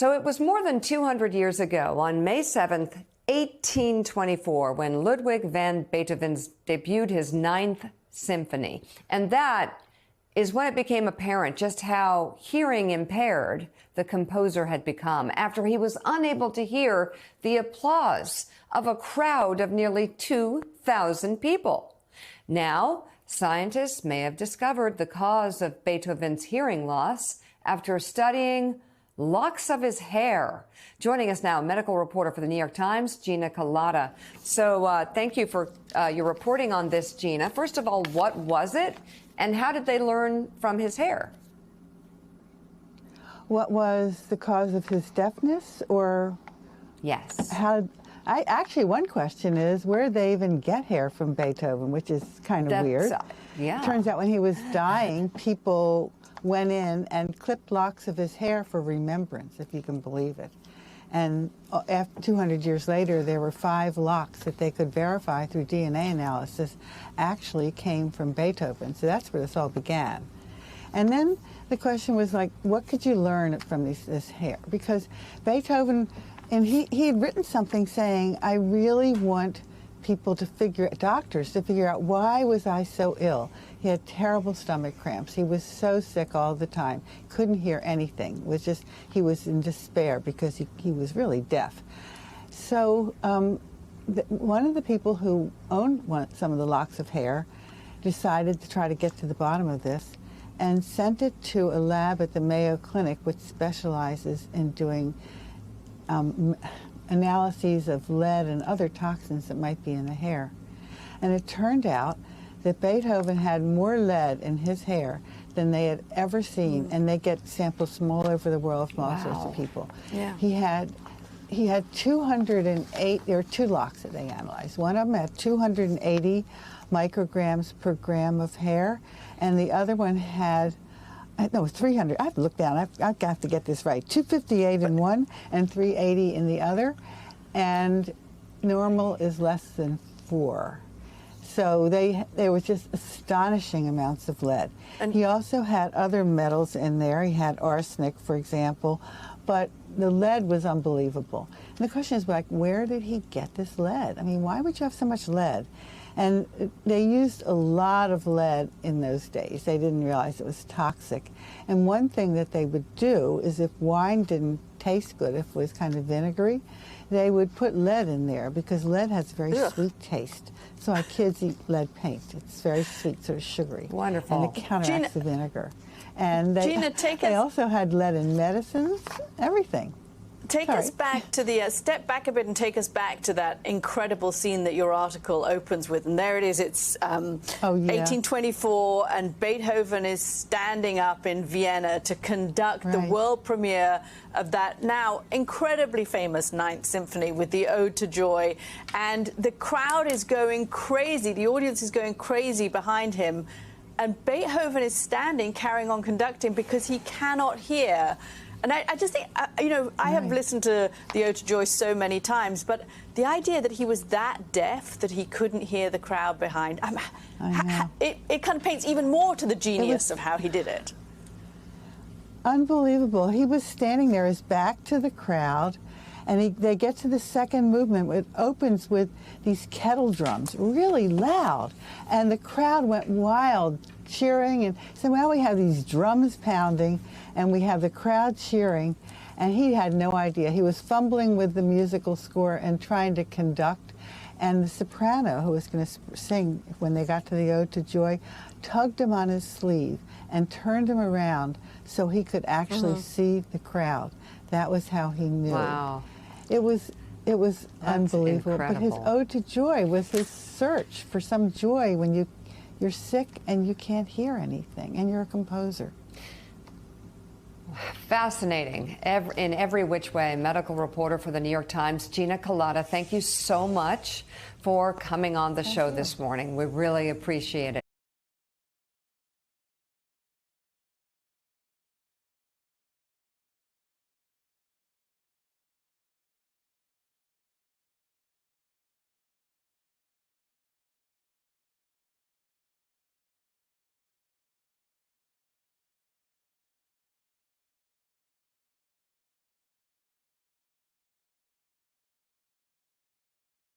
So it was more than 200 years ago, on May 7th, 1824, when Ludwig van Beethoven debuted his Ninth Symphony. And that is when it became apparent just how hearing impaired the composer had become after he was unable to hear the applause of a crowd of nearly 2,000 people. Now, scientists may have discovered the cause of Beethoven's hearing loss after studying locks of his hair. Joining us now, medical reporter for the New York Times, Gina Kolata. So thank you for your reporting on this, Gina. First of all, what was it, and how did they learn from his hair? What was the cause of his deafness, or? Yes. Actually, one question is, where did they even get hair from Beethoven, which is kind of weird. Yeah. Turns out when he was dying, people went in and clipped locks of his hair for remembrance, if you can believe it. And after 200 years later, there were 5 locks that they could verify through DNA analysis actually came from Beethoven. So that's where this all began. And then the question was, like, what could you learn from this hair? Because Beethoven, and he had written something saying, I really want doctors to figure out, why was I so ill? He had terrible stomach cramps. He was so sick all the time. Couldn't hear anything. He was in despair because he was really deaf. So one of the people who owned some of the locks of hair decided to try to get to the bottom of this and sent it to a lab at the Mayo Clinic, which specializes in doing analyses of lead and other toxins that might be in the hair. And it turned out that Beethoven had more lead in his hair than they had ever seen, and they get samples from all over the world from all sorts of people. Yeah. He had 208, there were 2 locks that they analyzed. One of them had 280 micrograms per gram of hair, and the other one had, no, 300. I have to look down. I've got to get this right. 258 in one and 380 in the other, and normal is less than 4. So there was just astonishing amounts of lead. And he also had other metals in there. He had arsenic, for example, but the lead was unbelievable. And the question is, like, where did he get this lead? I mean, why would you have so much lead? And they used a lot of lead in those days. They didn't realize it was toxic. And one thing that they would do is, if wine didn't taste good, if it was kind of vinegary, they would put lead in there, because lead has a very sweet taste. So our kids eat lead paint. It's very sweet, sort of sugary. Wonderful. And it counteracts the vinegar. And they also had lead in medicines, everything. Take us back to the, step back a bit and take us back to that incredible scene that your article opens with. And there it is, it's 1824, and Beethoven is standing up in Vienna to conduct the world premiere of that now incredibly famous Ninth Symphony with the Ode to Joy. And the crowd is going crazy, the audience is going crazy behind him. And Beethoven is standing, carrying on conducting, because he cannot hear. And I just think, I have listened to the Ode to Joy so many times, but the idea that he was that deaf that he couldn't hear the crowd behind, it kind of paints even more to the genius of how he did it. Unbelievable. He was standing there, his back to the crowd, and they get to the second movement. It opens with these kettle drums, really loud, and the crowd went wild, cheering. And so now we have these drums pounding, and we have the crowd cheering, and he had no idea. He was fumbling with the musical score and trying to conduct, and the soprano who was going to sing when they got to the Ode to Joy tugged him on his sleeve and turned him around so he could actually see the crowd. That was how he knew. Wow. It was unbelievable. Incredible. But his Ode to Joy was his search for some joy when you're sick and you can't hear anything, and you're a composer. Fascinating, in every which way. Medical reporter for the New York Times, Gina Kolata, thank you so much for coming on the show this morning. We really appreciate it.